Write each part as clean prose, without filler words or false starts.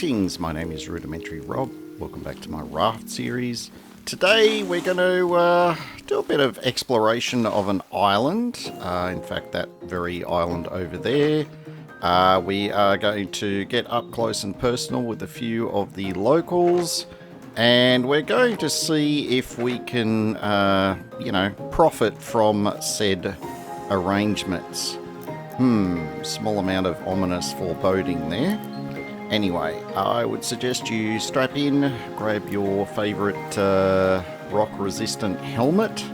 Greetings, my name is Rudimentary Rob. Welcome back to my Raft series. Today we're going to do a bit of exploration of an island. In fact, that very island over there. We are going to get up close and personal with a few of the locals. And we're going to see if we can, profit from said arrangements. Small amount of ominous foreboding there. Anyway, I would suggest you strap in, grab your favourite rock-resistant helmet.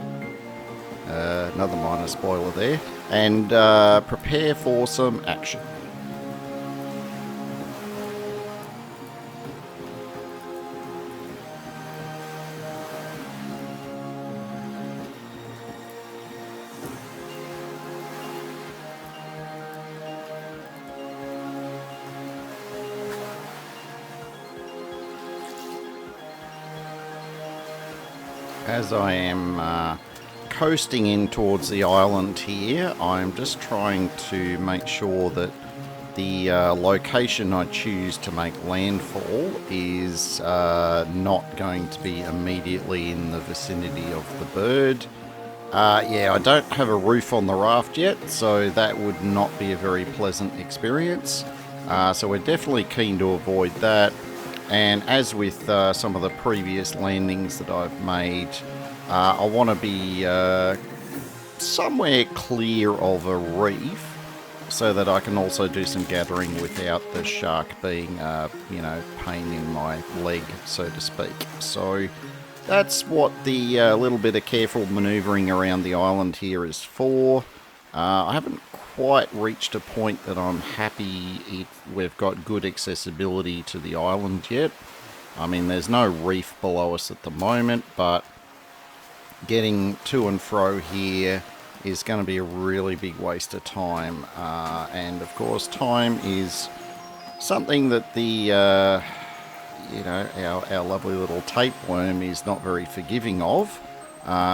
Another minor spoiler there. And prepare for some action. As I am coasting in towards the island here, I'm just trying to make sure that the location I choose to make landfall is not going to be immediately in the vicinity of the bird. I don't have a roof on the raft yet, so that would not be a very pleasant experience. So we're definitely keen to avoid that. And as with some of the previous landings that I've made, I want to be somewhere clear of a reef so that I can also do some gathering without the shark being, pain in my leg, so to speak. So that's what the little bit of careful manoeuvring around the island here is for. I haven't quite reached a point that I'm happy if we've got good accessibility to the island yet. I mean, there's no reef below us at the moment, but getting to and fro here is going to be a really big waste of time. And of course, time is something that the, our lovely little tapeworm is not very forgiving of.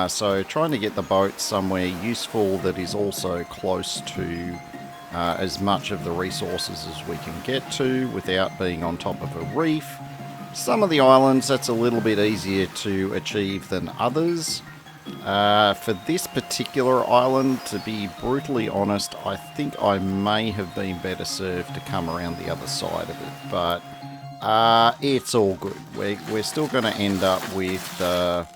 So trying to get the boat somewhere useful that is also close to as much of the resources as we can get to without being on top of a reef. Some of the islands that's a little bit easier to achieve than others. For this particular island, to be brutally honest, I think I may have been better served to come around the other side of it. But it's all good. We're still going to end up with a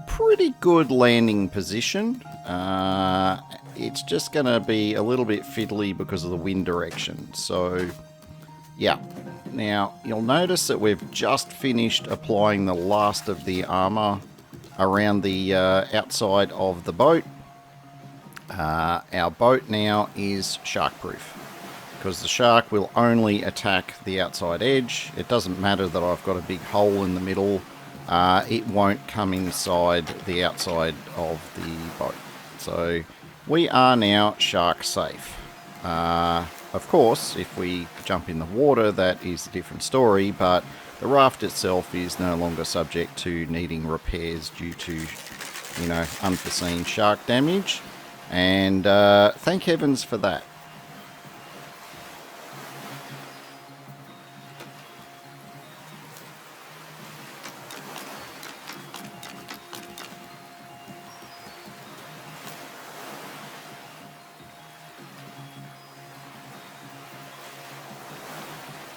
pretty good landing position. It's just going to be a little bit fiddly because of the wind direction. So, yeah. Now, you'll notice that we've just finished applying the last of the armor around the outside of the boat. Our boat now is shark-proof because the shark will only attack the outside edge. It doesn't matter that I've got a big hole in the middle. It won't come inside the outside of the boat. So we are now shark safe. Of course, if we jump in the water, that is a different story, but the raft itself is no longer subject to needing repairs due to, unforeseen shark damage. And thank heavens for that.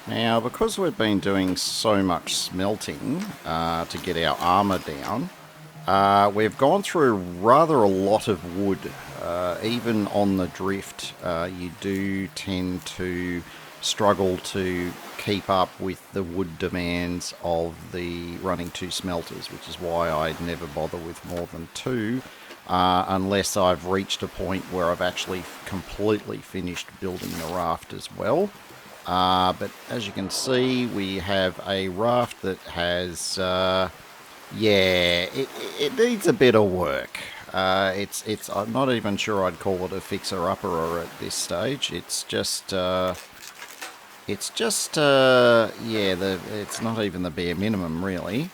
Now, because we've been doing so much smelting to get our armor down, we've gone through rather a lot of wood. Even on the drift, you do tend to struggle to keep up with the wood demands of the running two smelters, which is why I never bother with more than two, unless I've reached a point where I've actually completely finished building the raft as well. But as you can see, we have a raft that has, it needs a bit of work. I'm not even sure I'd call it a fixer-upper at this stage. It's not even the bare minimum, really.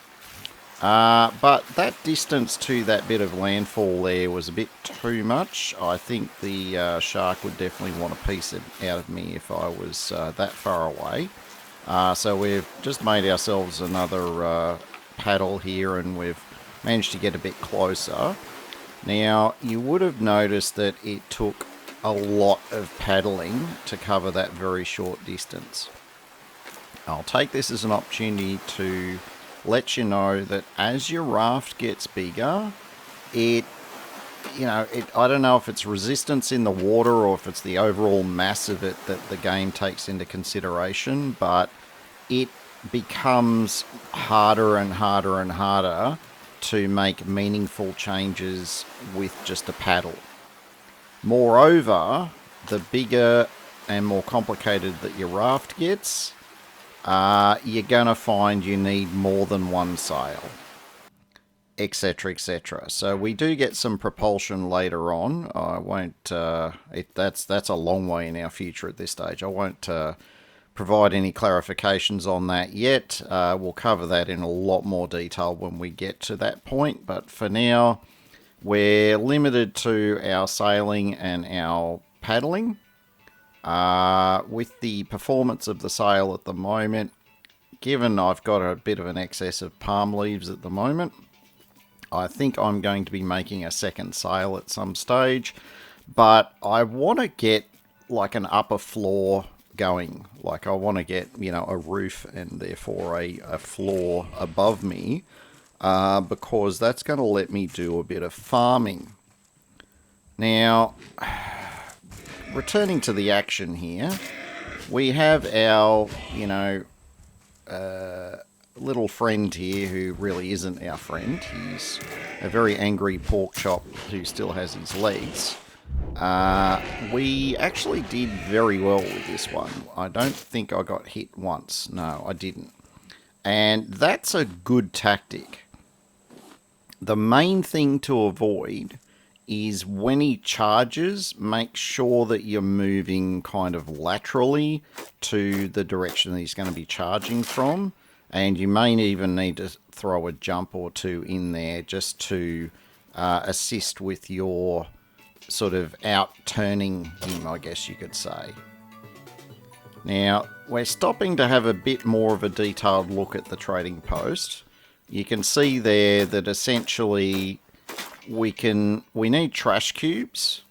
But that distance to that bit of landfall there was a bit too much. I think the shark would definitely want a piece out of me if I was that far away. So we've just made ourselves another paddle here, and we've managed to get a bit closer. Now, you would have noticed that it took a lot of paddling to cover that very short distance. I'll take this as an opportunity to let you know that as your raft gets bigger, I don't know if it's resistance in the water or if it's the overall mass of it that the game takes into consideration, but it becomes harder and harder and harder to make meaningful changes with just a paddle. Moreover, the bigger and more complicated that your raft gets, you're going to find you need more than one sail, etc., etc. So we do get some propulsion later on. I won't. That's a long way in our future at this stage. I won't provide any clarifications on that yet. We'll cover that in a lot more detail when we get to that point. But for now, we're limited to our sailing and our paddling. With the performance of the sail at the moment, given I've got a bit of an excess of palm leaves at the moment, I think I'm going to be making a second sail at some stage, but I want to get like an upper floor going. Like I want to get, a roof and therefore a floor above me, because that's going to let me do a bit of farming. Now, returning to the action here, we have our, little friend here who really isn't our friend. He's a very angry pork chop who still has his legs. We actually did very well with this one. I don't think I got hit once. No, I didn't. And that's a good tactic. The main thing to avoid is when he charges, make sure that you're moving kind of laterally to the direction that he's going to be charging from. And you may even need to throw a jump or two in there just to assist with your sort of out-turning him, I guess you could say. Now, we're stopping to have a bit more of a detailed look at the trading post. You can see there that essentially we need trash cubes,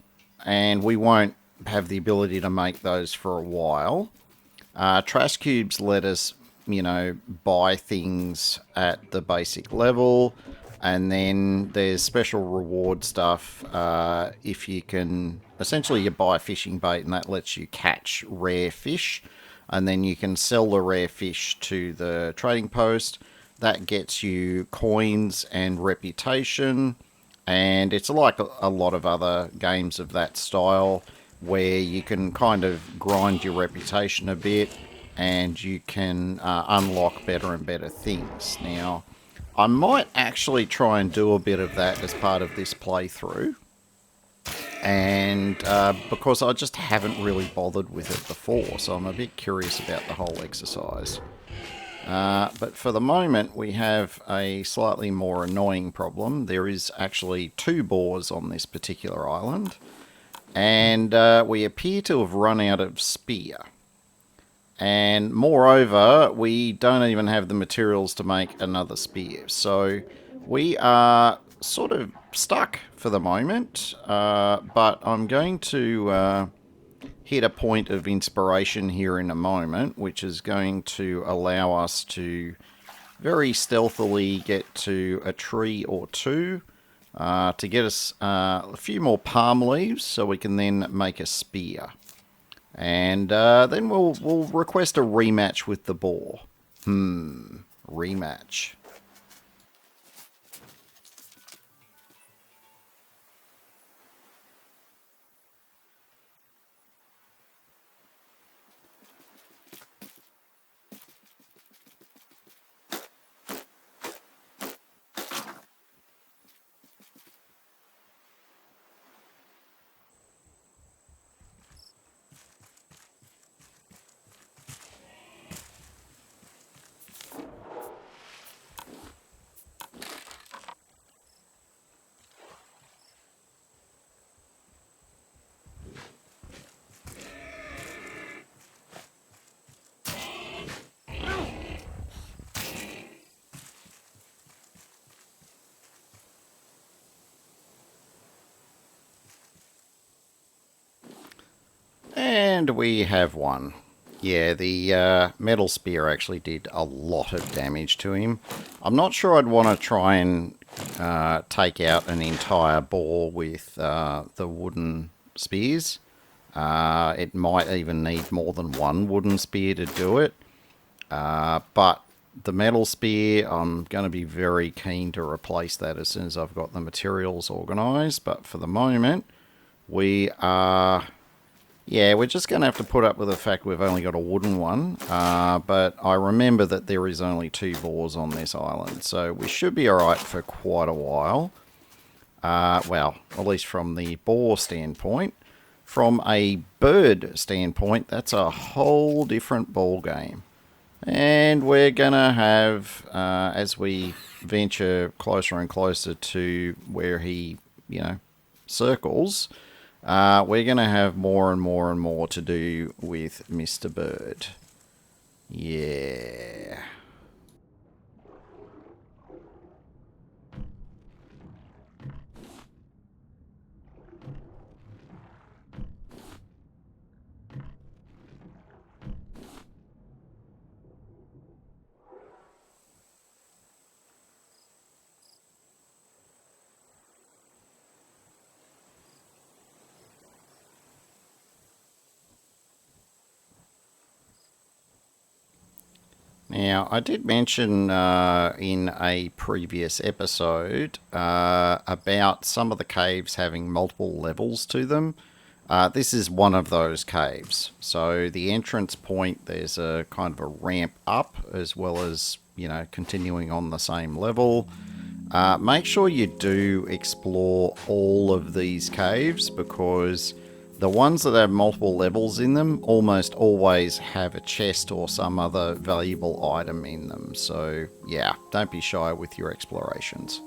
and we won't have the ability to make those for a while. Trash cubes let us, buy things at the basic level, and then there's special reward stuff. If you can, essentially you buy fishing bait and that lets you catch rare fish, and then you can sell the rare fish to the trading post. That gets you coins and reputation, and it's like a lot of other games of that style where you can kind of grind your reputation a bit and you can unlock better and better things. Now, I might actually try and do a bit of that as part of this playthrough, and because I just haven't really bothered with it before, so I'm a bit curious about the whole exercise. But for the moment, we have a slightly more annoying problem. There is actually 2 boars on this particular island, and we appear to have run out of spear. And moreover, we don't even have the materials to make another spear. So we are sort of stuck for the moment, but I'm going to hit a point of inspiration here in a moment, which is going to allow us to very stealthily get to a tree or two to get us a few more palm leaves so we can then make a spear. And then we'll request a rematch with the boar. Rematch. And we have one. Yeah, the metal spear actually did a lot of damage to him. I'm not sure I'd want to try and take out an entire boar with the wooden spears. It might even need more than one wooden spear to do it. But the metal spear, I'm going to be very keen to replace that as soon as I've got the materials organised. But for the moment, we are... Yeah, we're just going to have to put up with the fact we've only got a wooden one. But I remember that there is only 2 boars on this island. So we should be alright for quite a while. Well, at least from the boar standpoint. From a bird standpoint, that's a whole different ball game. And we're going to have, as we venture closer and closer to where he, circles, we're going to have more and more and more to do with Mr. Bird. Yeah. Now, I did mention in a previous episode about some of the caves having multiple levels to them. This is one of those caves. So the entrance point, there's a kind of a ramp up as well as, continuing on the same level. Make sure you do explore all of these caves because the ones that have multiple levels in them almost always have a chest or some other valuable item in them. So, yeah, don't be shy with your explorations.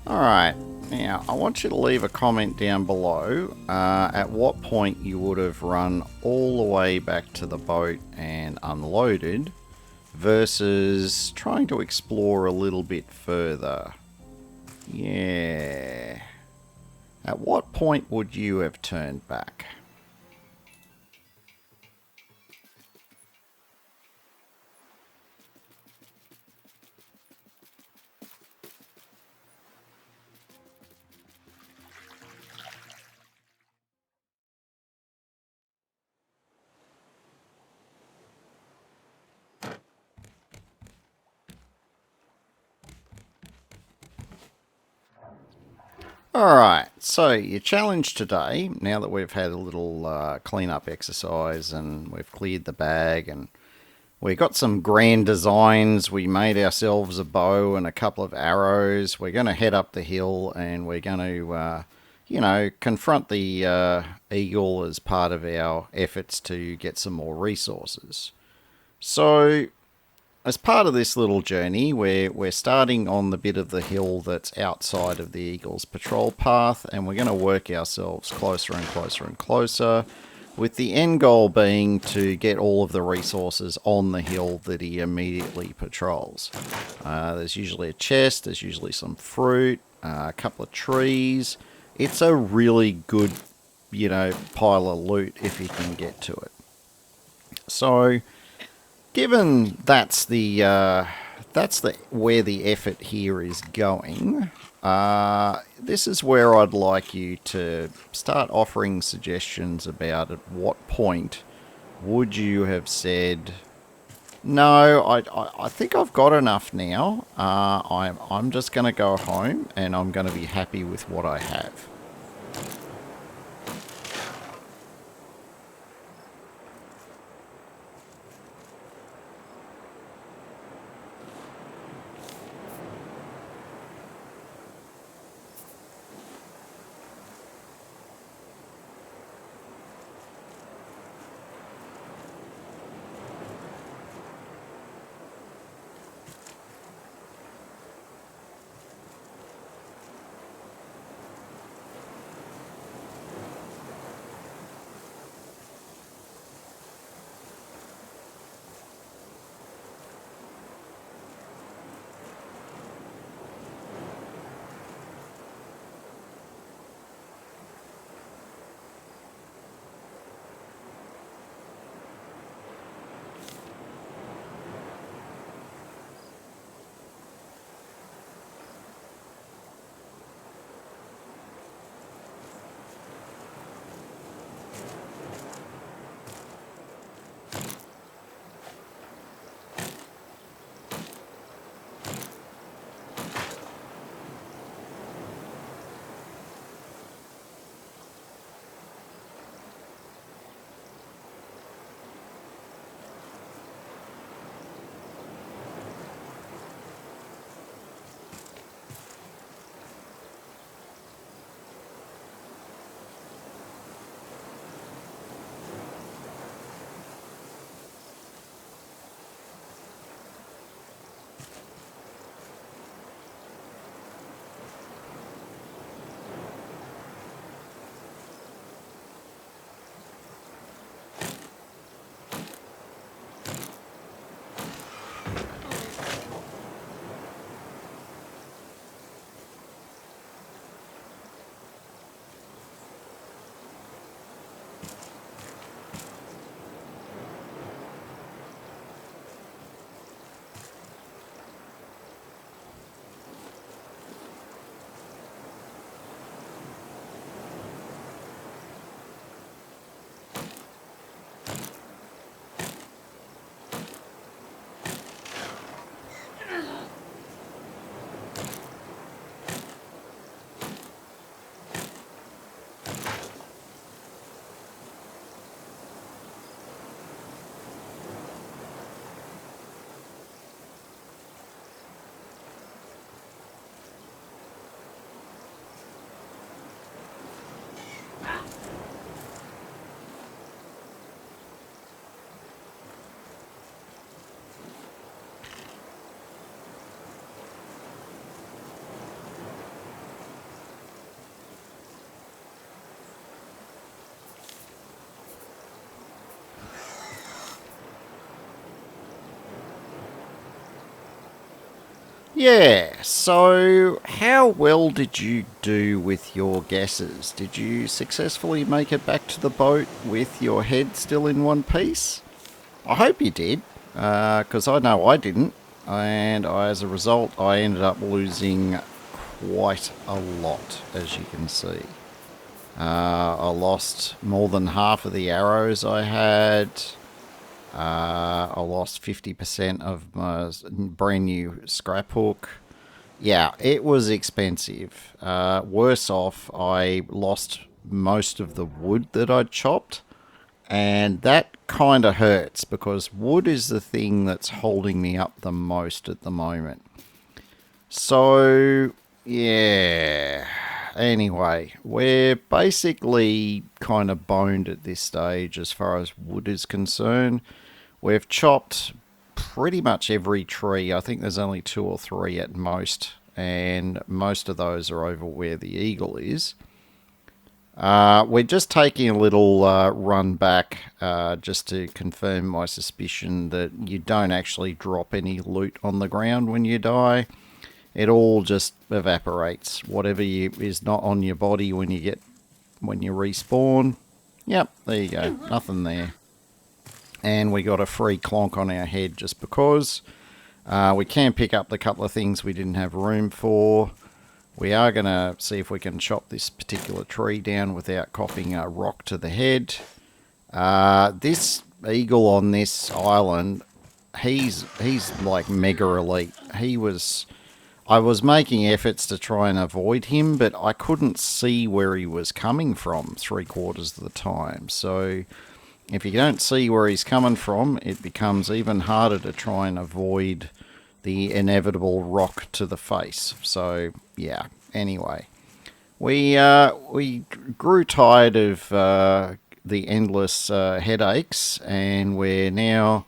Alright, now I want you to leave a comment down below at what point you would have run all the way back to the boat and unloaded versus trying to explore a little bit further. Yeah. At what point would you have turned back? Alright, so your challenge today, now that we've had a little clean-up exercise and we've cleared the bag and we got some grand designs, we made ourselves a bow and a couple of arrows, we're going to head up the hill and we're going to, confront the eagle as part of our efforts to get some more resources. So, as part of this little journey, we're starting on the bit of the hill that's outside of the eagle's patrol path, and we're going to work ourselves closer and closer and closer, with the end goal being to get all of the resources on the hill that he immediately patrols. There's usually a chest, there's usually some fruit, a couple of trees. It's a really good, pile of loot if you can get to it. So, given that's the where the effort here is going, this is where I'd like you to start offering suggestions about at what point would you have said, no, I think I've got enough now. I'm just going to go home and I'm going to be happy with what I have. Yeah, so how well did you do with your guesses? Did you successfully make it back to the boat with your head still in one piece? I hope you did, because I know I didn't, and as a result, I ended up losing quite a lot, as you can see. I lost more than half of the arrows I had. I lost 50% of my brand new scrap hook. Yeah, it was expensive. Worse off, I lost most of the wood that I'd chopped. And that kind of hurts because wood is the thing that's holding me up the most at the moment. So, yeah. Anyway, we're basically kind of boned at this stage as far as wood is concerned. We've chopped pretty much every tree. I think there's only 2 or 3 at most, and most of those are over where the eagle is. We're just taking a little run back just to confirm my suspicion that you don't actually drop any loot on the ground when you die. It all just evaporates. Whatever is not on your body when you respawn. Yep, there you go. Nothing there. And we got a free clonk on our head just because. We can pick up the couple of things we didn't have room for. We are going to see if we can chop this particular tree down without copping a rock to the head. This eagle on this island, he's like mega elite. I was making efforts to try and avoid him, but I couldn't see where he was coming from 3/4 of the time. So if you don't see where he's coming from, it becomes even harder to try and avoid the inevitable rock to the face. So yeah, anyway. We grew tired of the endless headaches, and we're now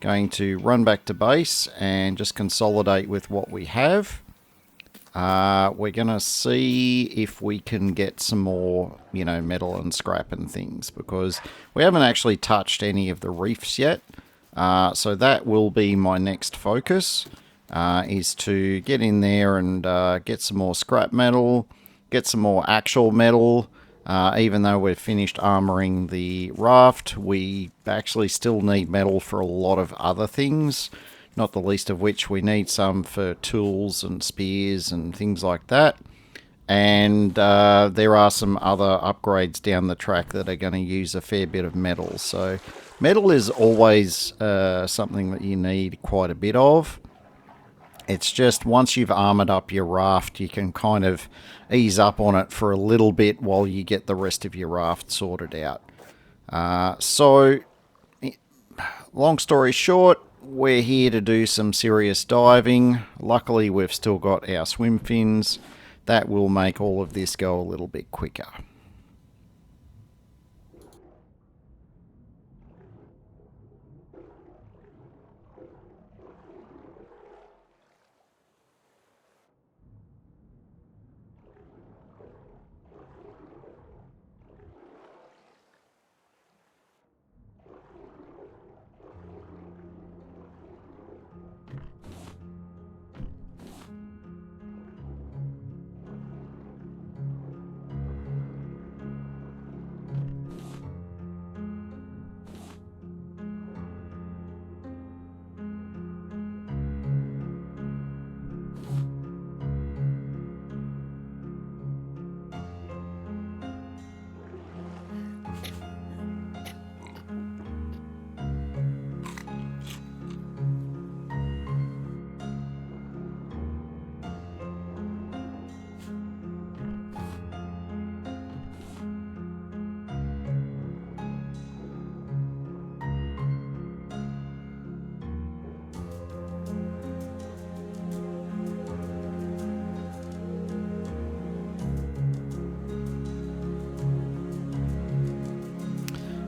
going to run back to base and just consolidate with what we have. We're going to see if we can get some more, metal and scrap and things, because we haven't actually touched any of the reefs yet. So that will be my next focus, is to get in there and get some more scrap metal, get some more actual metal. Even though we've finished armoring the raft, we actually still need metal for a lot of other things, not the least of which we need some for tools and spears and things like that. And there are some other upgrades down the track that are going to use a fair bit of metal. So metal is always something that you need quite a bit of. It's just once you've armored up your raft, you can kind of ease up on it for a little bit while you get the rest of your raft sorted out. So, long story short, we're here to do some serious diving. Luckily, we've still got our swim fins. That will make all of this go a little bit quicker.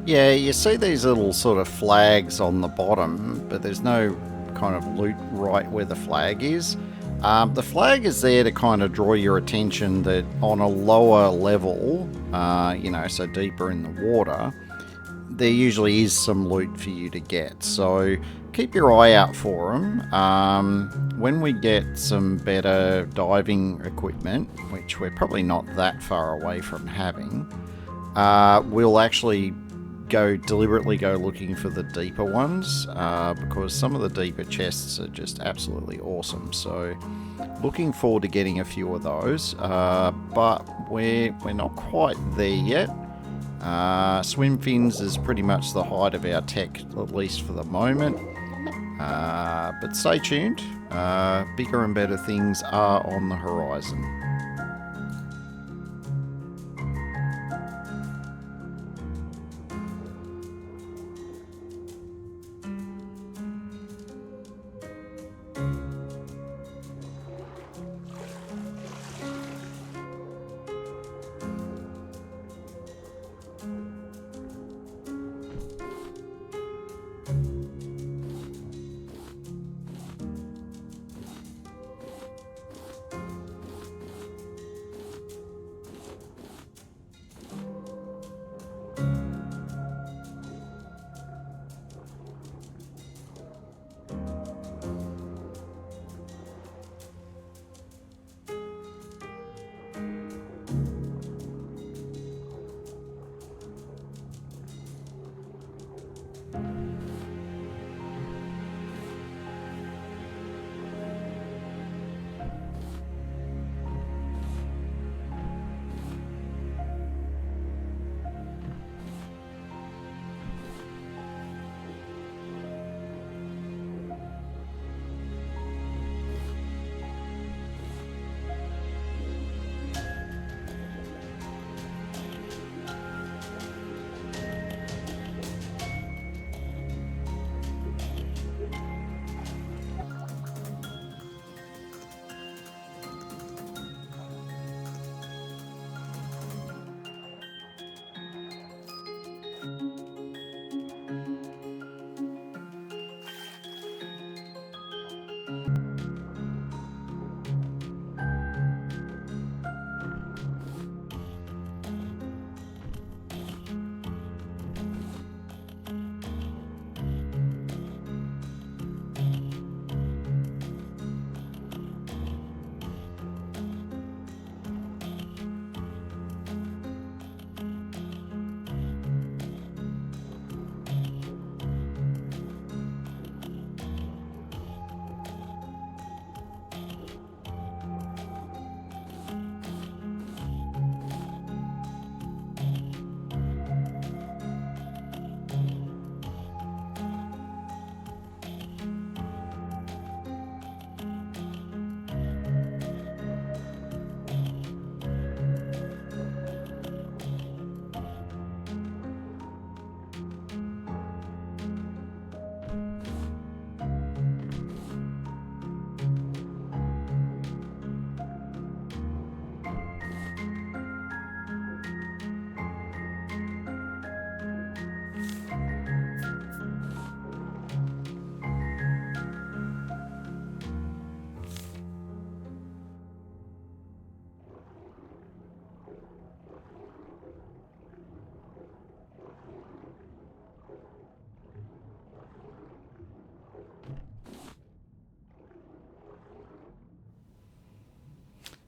Yeah, you see these little sort of flags on the bottom, but there's no kind of loot right where the flag is. The flag is there to kind of draw your attention that on a lower level, so deeper in the water, there usually is some loot for you to get. So keep your eye out for them. When we get some better diving equipment, which we're probably not that far away from having, we'll actually deliberately go looking for the deeper ones, because some of the deeper chests are just absolutely awesome. So looking forward to getting a few of those, but we're not quite there yet. Swim fins is pretty much the height of our tech, at least for the moment, but stay tuned. Bigger and better things are on the horizon.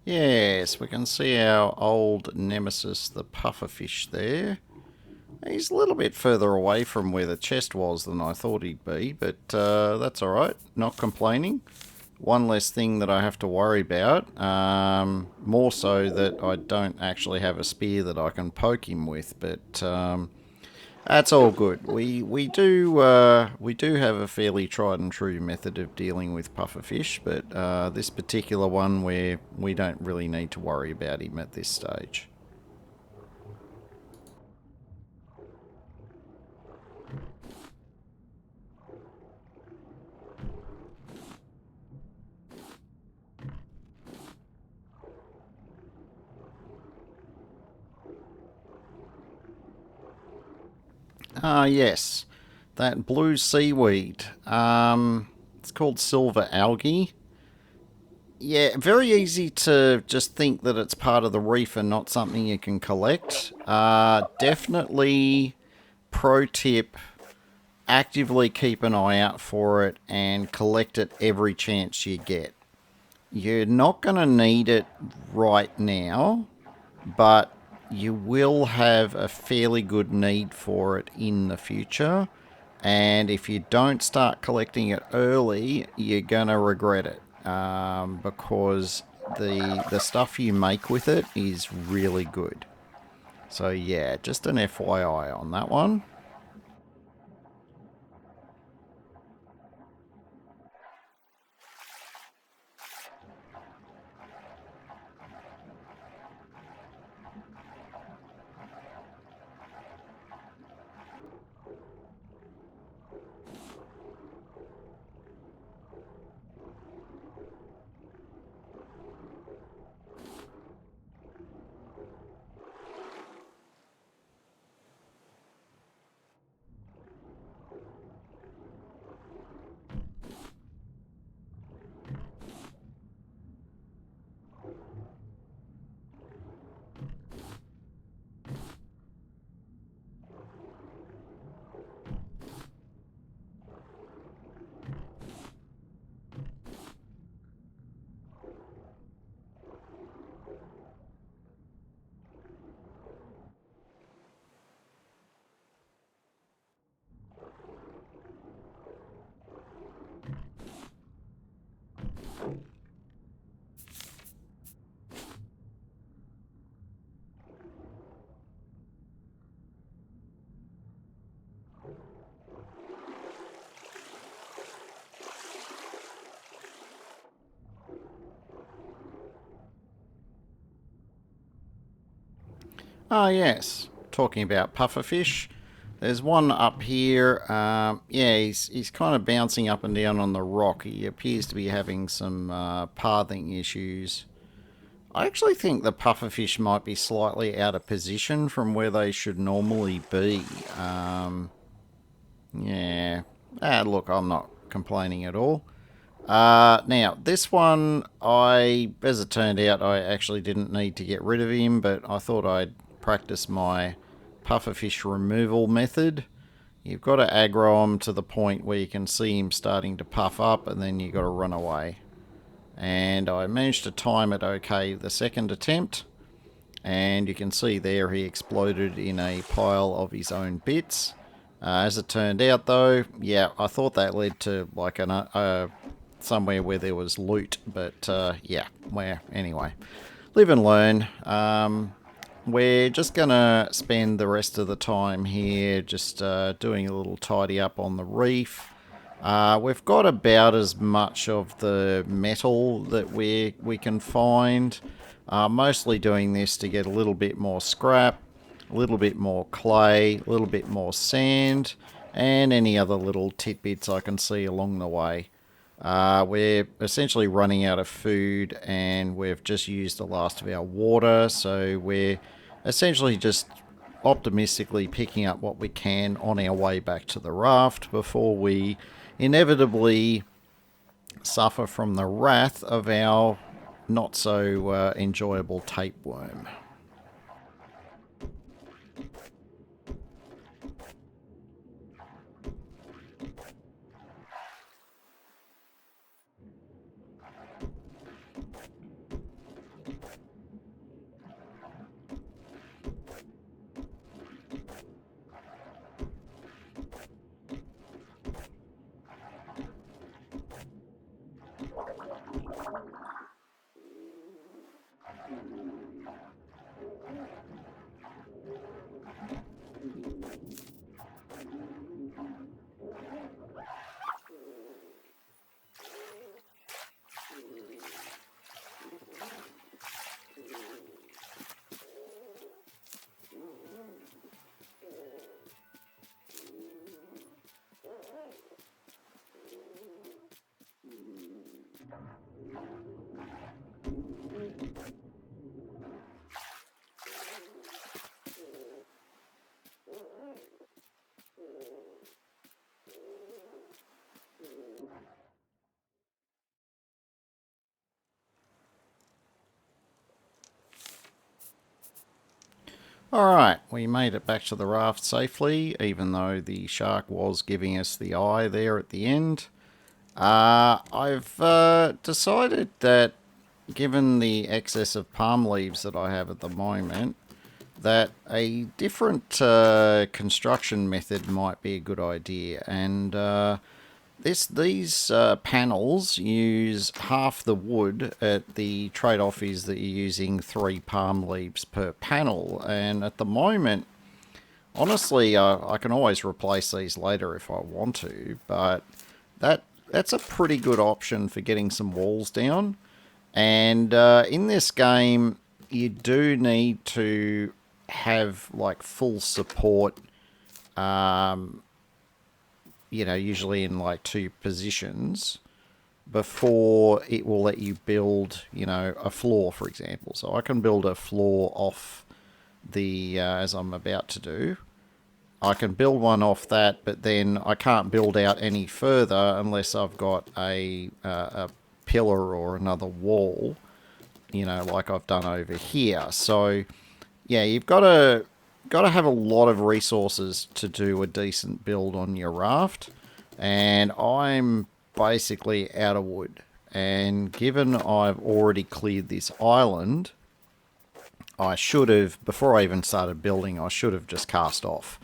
Yes, we can see our old nemesis, the pufferfish there. He's a little bit further away from where the chest was than I thought he'd be, but that's alright. Not complaining. One less thing that I have to worry about. More so that I don't actually have a spear that I can poke him with, but that's all good. We do have a fairly tried and true method of dealing with pufferfish, but this particular one where we don't really need to worry about him at this stage. Ah, yes. That blue seaweed. It's called silver algae. Yeah, very easy to just think that it's part of the reef and not something you can collect. Definitely pro tip, actively keep an eye out for it and collect it every chance you get. You're not going to need it right now, but you will have a fairly good need for it in the future. And if you don't start collecting it early, you're going to regret it because the stuff you make with it is really good. So yeah, just an FYI on that one. Ah, yes. Talking about pufferfish, there's one up here. Yeah, he's kind of bouncing up and down on the rock. He appears to be having some pathing issues. I actually think the pufferfish might be slightly out of position from where they should normally be. Yeah. Look, I'm not complaining at all. Now, this one, as it turned out, I actually didn't need to get rid of him, but I thought I'd practice my pufferfish removal method. You've got to aggro him to the point where you can see him starting to puff up, and then you've got to run away. And I managed to time it okay the second attempt, and you can see there he exploded in a pile of his own bits. As it turned out, though, yeah, I thought that led to like somewhere where there was loot, but yeah, where anyway, live and learn. We're just gonna spend the rest of the time here just doing a little tidy up on the reef. We've got about as much of the metal that we can find. Mostly doing this to get a little bit more scrap, a little bit more clay, a little bit more sand, and any other little tidbits I can see along the way. We're essentially running out of food and we've just used the last of our water, so we're essentially just optimistically picking up what we can on our way back to the raft before we inevitably suffer from the wrath of our not so enjoyable tapeworm. Alright, we made it back to the raft safely, even though the shark was giving us the eye there at the end. I've decided that, given the excess of palm leaves that I have at the moment, that a different construction method might be a good idea. And these panels use half the wood. The trade-off is that you're using 3 palm leaves per panel, and at the moment, honestly, I can always replace these later if I want to, but that's a pretty good option for getting some walls down. And in this game, you do need to have like full support, usually in like 2 positions before it will let you build, a floor, for example. So I can build a floor off the, as I'm about to do. I can build one off that, but then I can't build out any further unless I've got a pillar or another wall, like I've done over here. So yeah, you've got to have a lot of resources to do a decent build on your raft, and I'm basically out of wood. And given I've already cleared this island, I should have, before I even started building, I should have just cast off.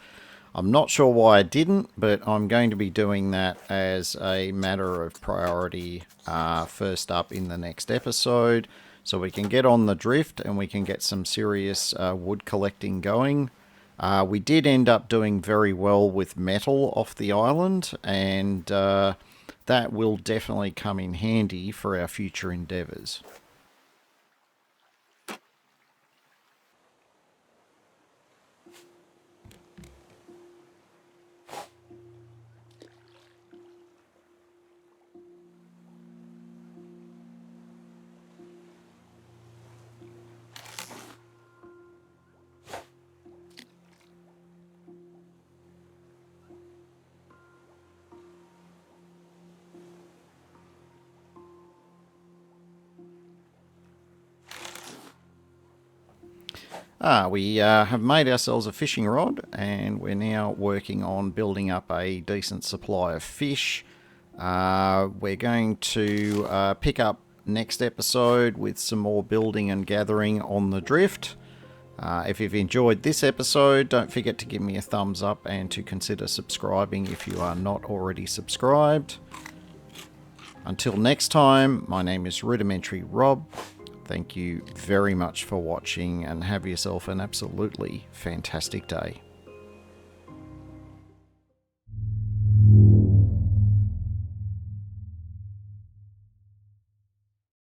I'm not sure why I didn't, but I'm going to be doing that as a matter of priority first up in the next episode, so we can get on the drift and we can get some serious wood collecting going. We did end up doing very well with metal off the island, and that will definitely come in handy for our future endeavours. We have made ourselves a fishing rod, and we're now working on building up a decent supply of fish. We're going to pick up next episode with some more building and gathering on the drift. If you've enjoyed this episode, don't forget to give me a thumbs up and to consider subscribing if you are not already subscribed. Until next time, my name is Rudimentary Rob. Thank you very much for watching, and have yourself an absolutely fantastic day.